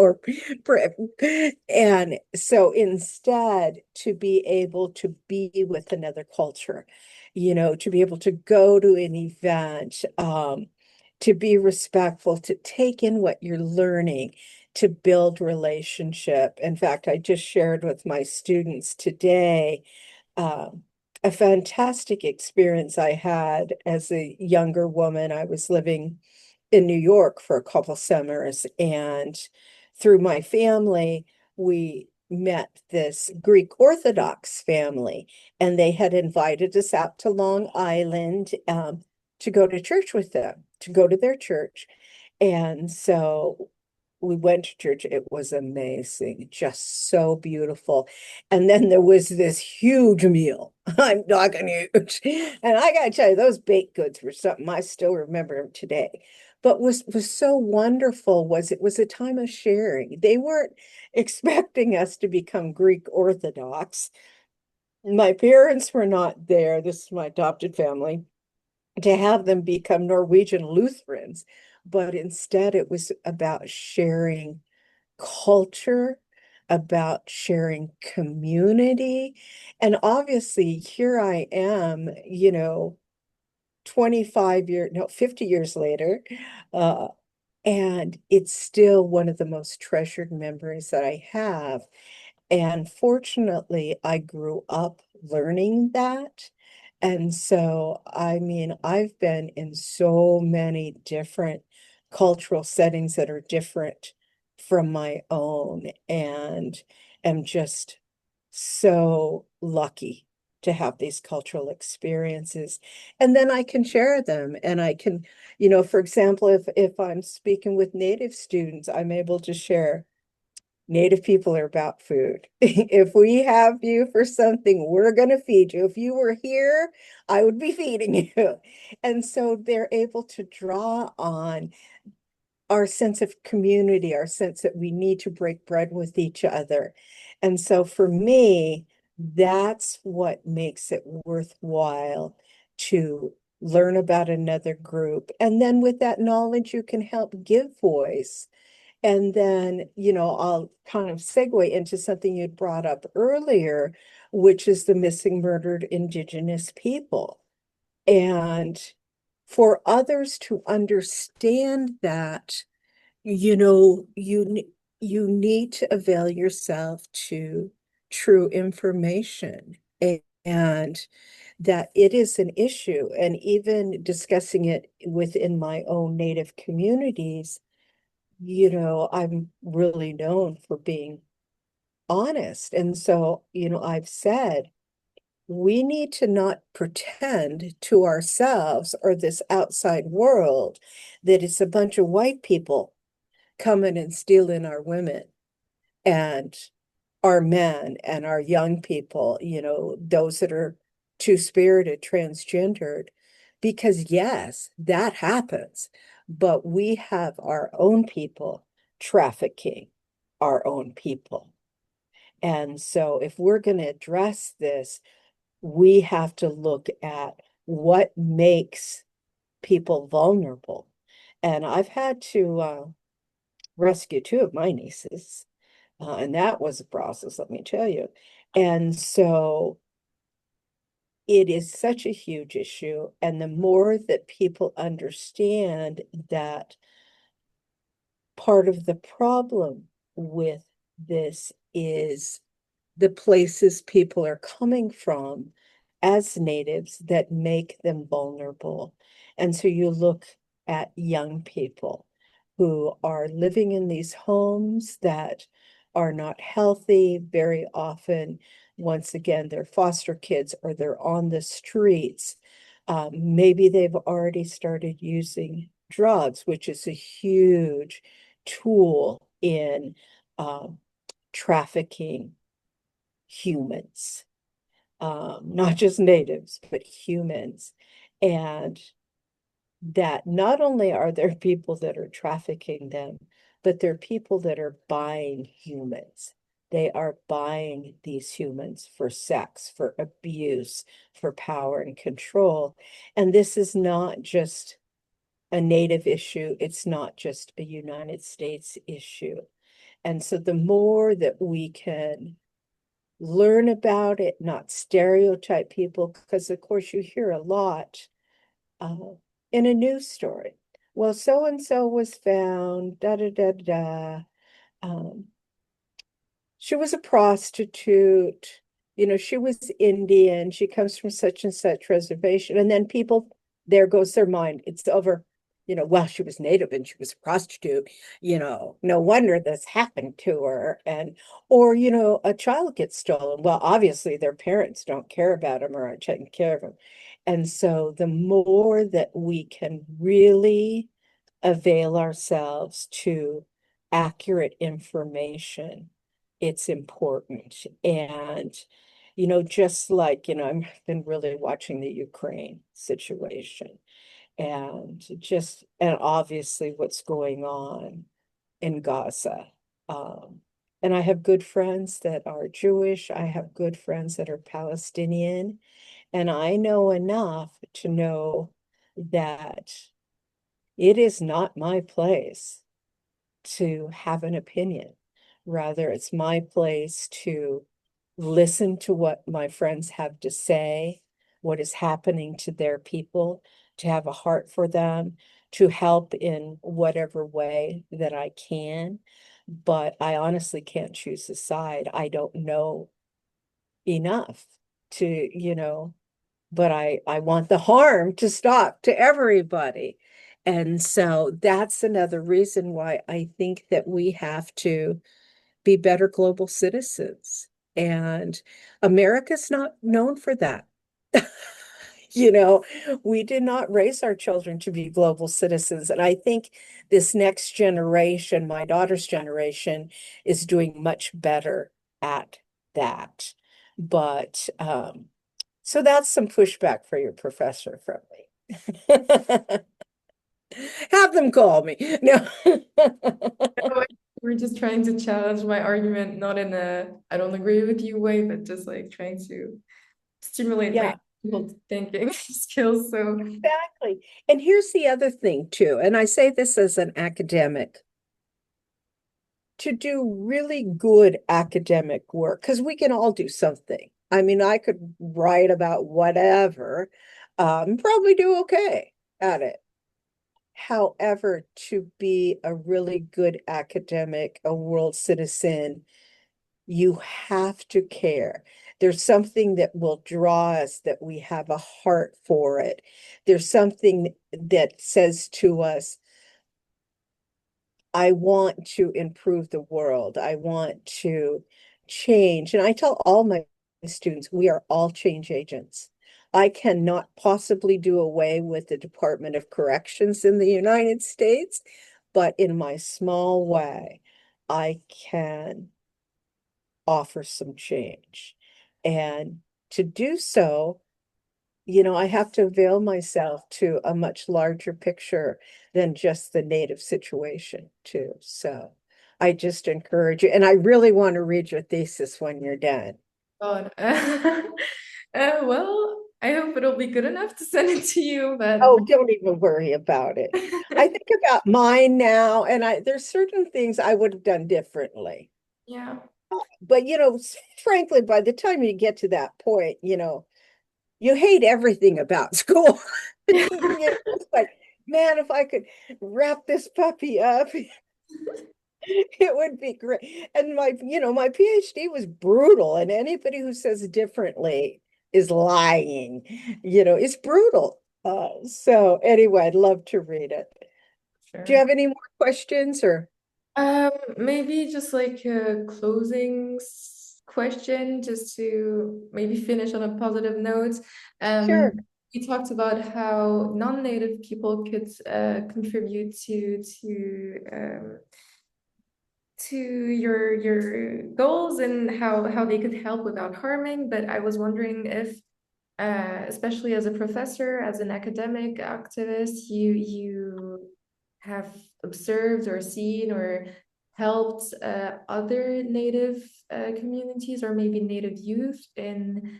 and so instead to be able to be with another culture, to be able to go to an event, to be respectful, to take in what you're learning, to build relationship. In fact, I just shared with my students today um, a fantastic experience I had as a younger woman. I was living in New York for a couple summers, and through my family, we met this Greek Orthodox family, and they had invited us out to Long Island to go to church with them, to go to their church. And so we went to church. It was amazing, just so beautiful. And then there was this huge meal. I'm talking huge. And I gotta tell you, those baked goods were something I still remember today. But was so wonderful was it was a time of sharing. They weren't expecting us to become Greek Orthodox. My parents were not there. This is my adopted family to have them become Norwegian Lutherans, but instead it was about sharing culture, about sharing community. And obviously, here I am, 25 years, no, 50 years later, uh, and it's still one of the most treasured memories that I have. And fortunately, I grew up learning that. And so, I mean, I've been in so many different cultural settings that are different from my own, and am just so lucky to have these cultural experiences. And then I can share them, and I can, for example, if I'm speaking with Native students, I'm able to share Native people are about food. If we have you for something, we're going to feed you. If you were here, I would be feeding you. And so they're able to draw on our sense of community, our sense that we need to break bread with each other. And so for me, that's what makes it worthwhile to learn about another group. And then with that knowledge, you can help give voice. And then, I'll kind of segue into something you'd brought up earlier, which is the missing, murdered Indigenous people. And for others to understand that, you need to avail yourself to true information, and that it is an issue. And even discussing it within my own Native communities, I'm really known for being honest. And so, I've said we need to not pretend to ourselves or this outside world that it's a bunch of white people coming and stealing our women and our men and our young people, those that are two-spirited, transgendered, because yes, that happens, but we have our own people trafficking our own people. And so if we're going to address this, we have to look at what makes people vulnerable. And I've had to rescue two of my nieces, and that was a process, let me tell you. And so it is such a huge issue. And the more that people understand that part of the problem with this is the places people are coming from as natives that make them vulnerable. And so you look at young people who are living in these homes that are not healthy. Very often, once again, they're foster kids or they're on the streets. Maybe they've already started using drugs, which is a huge tool in trafficking humans, not just natives, but humans. And that not only are there people that are trafficking them, but there are people that are buying humans. They are buying these humans for sex, for abuse, for power and control. And this is not just a native issue. It's not just a United States issue. And so the more that we can learn about it, not stereotype people, because of course you hear a lot uh, in a news story. Well, so and so was found, da da da da. um, she was a prostitute. She was Indian. She comes from such and such reservation. And then people, there goes their mind. It's over, well, she was Native and she was a prostitute. No wonder this happened to her. Or, a child gets stolen. Well, obviously their parents don't care about them or aren't taking care of them. And so the more that we can really avail ourselves to accurate information, it's important. And, just like, I've been really watching the Ukraine situation and obviously what's going on in Gaza. And I have good friends that are Jewish. I have good friends that are Palestinian. And I know enough to know that it is not my place to have an opinion. Rather, it's my place to listen to what my friends have to say, what is happening to their people, to have a heart for them, to help in whatever way that I can. But I honestly can't choose a side. I don't know enough to, but I want the harm to stop to everybody. And so that's another reason why I think that we have to be better global citizens. And America's not known for that. You know, we did not raise our children to be global citizens. And I think this next generation, my daughter's generation, is doing much better at that. But so that's some pushback for your professor from me. Have them call me. No. No, we're just trying to challenge my argument, not in a I don't agree with you way, but just like trying to stimulate my Yeah, critical thinking skills. So, exactly. And here's the other thing too, and I say this as an academic, to do really good academic work, because we can all do something. I mean, I could write about whatever, probably do okay at it. However, to be a really good academic, a world citizen, you have to care. There's something that will draw us, that we have a heart for it. There's something that says to us, I want to improve the world. I want to change. And I tell all my students, we are all change agents. I cannot possibly do away with the Department of Corrections in the United States, but in my small way, I can offer some change. And to do so, I have to avail myself to a much larger picture than just the native situation, too. So I just encourage you. And I really want to read your thesis when you're done. God. Well, I hope it'll be good enough to send it to you, but Oh, don't even worry about it. I think about mine now, and there's certain things I would have done differently. yeah. But frankly, by the time you get to that point, you hate everything about school. It's like, man, if I could wrap this puppy up, it would be great. And my PhD was brutal, and anybody who says differently is lying. It's brutal. So anyway, I'd love to read it. Do you Sure. have any more questions or? Maybe just like a closing question, just to maybe finish on a positive note. Um, Sure. we talked about how non-native people could contribute to your goals and how they could help without harming. But I was wondering if, especially as a professor, as an academic activist, you have observed or seen or helped other Native communities or maybe Native youth in,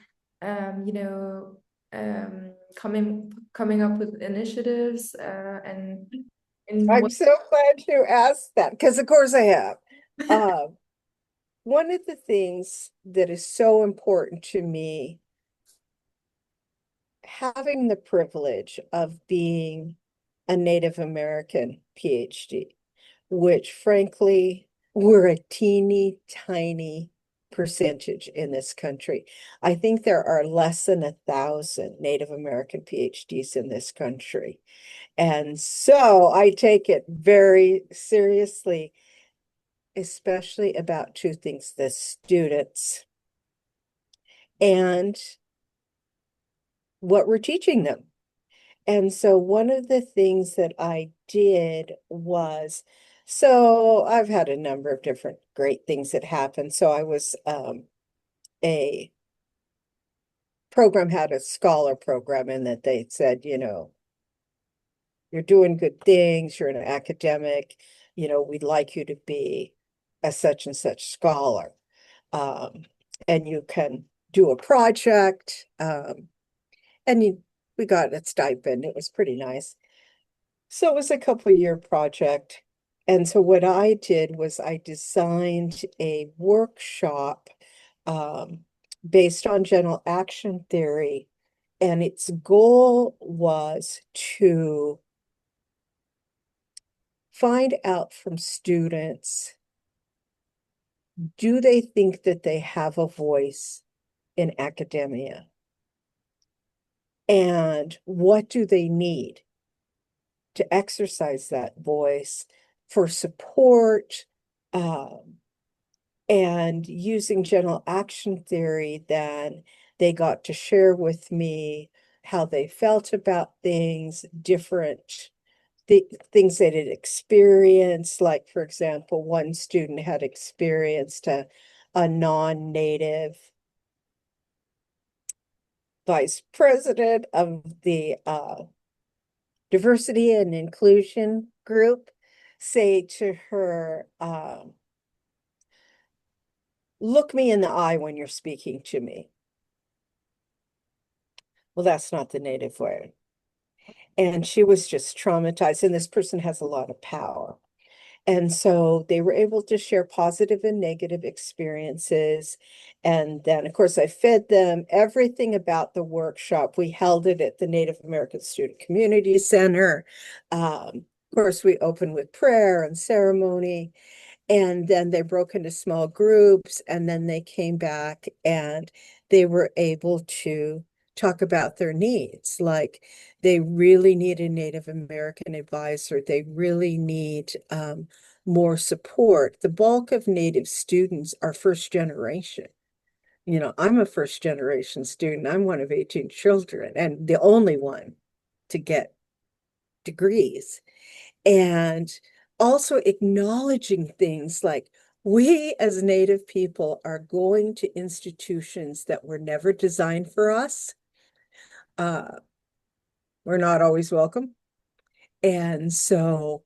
coming up with initiatives and in I'm what. so glad you asked that because, of course, I have. Uh, One of the things that is so important to me, having the privilege of being a Native American PhD, which frankly we're a teeny tiny percentage in this country. I think there are less than 1,000 Native American PhDs in this country. And so I take it very seriously, especially about two things, the students and what we're teaching them. And so one of the things that I did was, so I've had a number of different great things that happened. So I was a program had a scholar program in that they said, you're doing good things, you're an academic, we'd like you to be a such and such scholar. Um, and you can do a project. And we got a stipend. It was pretty nice. So it was a couple-year project. And so what I did was I designed a workshop based on general action theory. And its goal was to find out from students, do they think that they have a voice in academia? And what do they need to exercise that voice for support? And using general action theory, then they got to share with me how they felt about things, different things they had experienced. Like, for example, one student had experienced a non-native vice president of the diversity and inclusion group say to her, look me in the eye when you're speaking to me. Well, that's not the native way. And she was just traumatized. And this person has a lot of power. And so they were able to share positive and negative experiences. And then, of course, I fed them everything about the workshop. We held it at the Native American Student Community Center. Of course, we opened with prayer and ceremony. And then they broke into small groups, and then they came back and they were able to talk about their needs. Like, they really need a Native American advisor. They really need more support. The bulk of Native students are first generation. I'm a first generation student. I'm one of 18 children and the only one to get degrees. And also acknowledging things like, we as Native people are going to institutions that were never designed for us. We're not always welcome. And so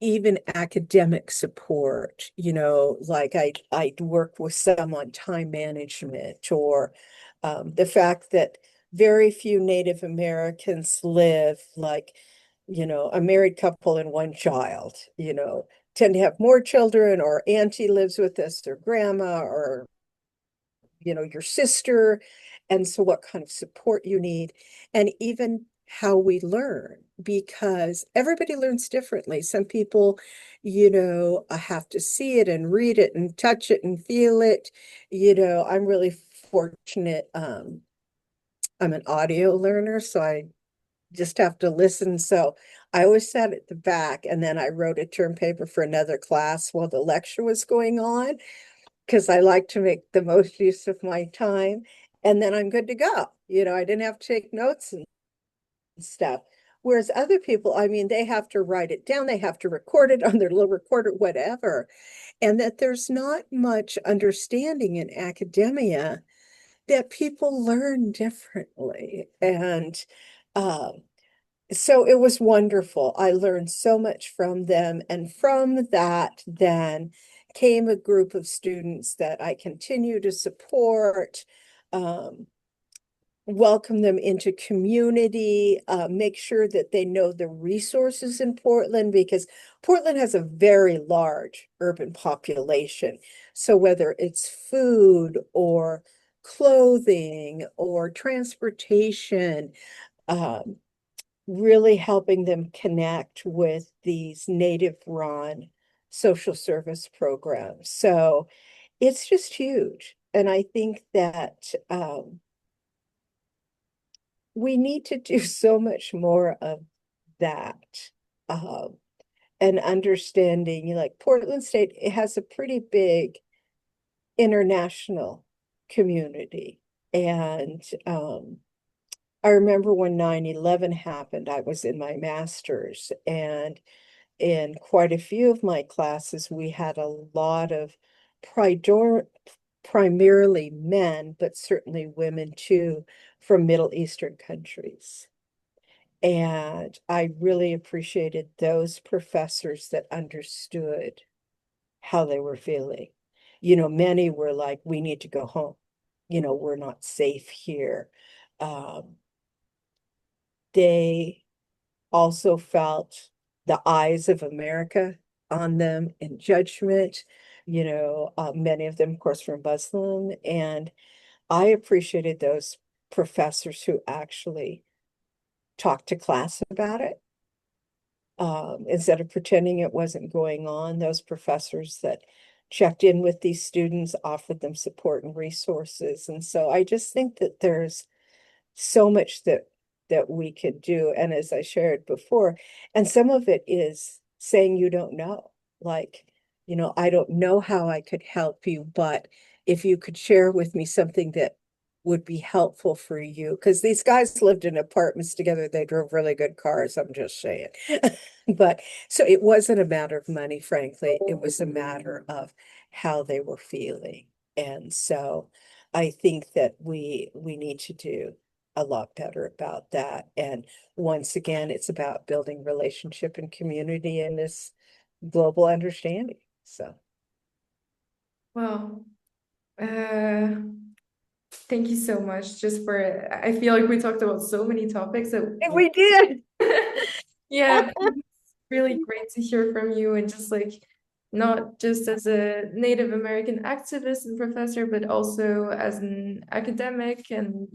even academic support, like I'd work with some on time management, or the fact that very few Native Americans live like, a married couple and one child, tend to have more children, or auntie lives with us, or grandma, or your sister. And so what kind of support you need, and even how we learn, because everybody learns differently. Some people, have to see it and read it and touch it and feel it. I'm really fortunate. I'm an audio learner, so I just have to listen. So I always sat at the back, and then I wrote a term paper for another class while the lecture was going on, because I like to make the most use of my time. And then I'm good to go. I didn't have to take notes and stuff. Whereas other people, I mean, they have to write it down, they have to record it on their little recorder, whatever. And that there's not much understanding in academia that people learn differently. And so it was wonderful. I learned so much from them. And from that, then came a group of students that I continue to support, welcome them into community, make sure that they know the resources in Portland, because Portland has a very large urban population. So whether it's food or clothing or transportation, really helping them connect with these native run social service programs. So it's just huge. And I think that we need to do so much more of that. Um, and understanding, like Portland State, it has a pretty big international community. And I remember when 9/11 happened, I was in my master's, and in quite a few of my classes, we had a lot of primarily men, but certainly women too, from Middle Eastern countries. And I really appreciated those professors that understood how they were feeling. Many were like, we need to go home. We're not safe here. They also felt the eyes of America on them in judgment. Many of them, of course, were Muslim. And I appreciated those professors who actually talked to class about it. Instead of pretending it wasn't going on, those professors that checked in with these students offered them support and resources. And so I just think that there's so much that we could do. And as I shared before, and some of it is saying you don't know. Like, I don't know how I could help you, but if you could share with me something that would be helpful for you, because these guys lived in apartments together, they drove really good cars, I'm just saying. But so it wasn't a matter of money, frankly, it was a matter of how they were feeling. And so I think that we need to do a lot better about that. And once again, it's about building relationship and community in this global understanding. So Well, thank you so much just for, I feel like we talked about so many topics that and we did. yeah, it's really great to hear from you, and just like not just as a Native American activist and professor, but also as an academic and,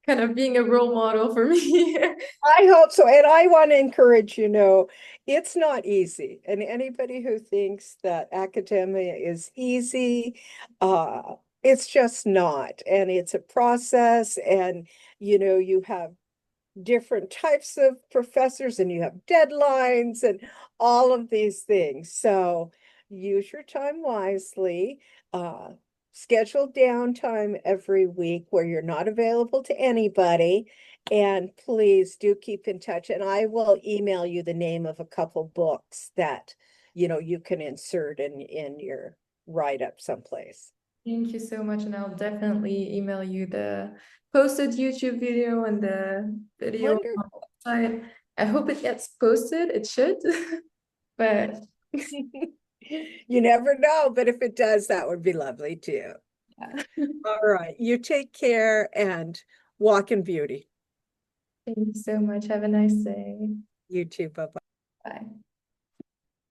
kind of being a role model for me. I hope so. And I want to encourage, it's not easy. And anybody who thinks that academia is easy, it's just not. And it's a process. And, you have different types of professors and you have deadlines and all of these things. So use your time wisely. Schedule downtime every week where you're not available to anybody. And please do keep in touch. And I will email you the name of a couple books that, you can insert in your write-up someplace. Thank you so much, and I'll definitely email you the posted YouTube video and the video on Wonderful. the website. I hope it gets posted. It should, but You never know, but if it does, that would be lovely too. yeah. All right. You take care and walk in beauty. Thank you so much. Have a nice day. You too. Bye-bye.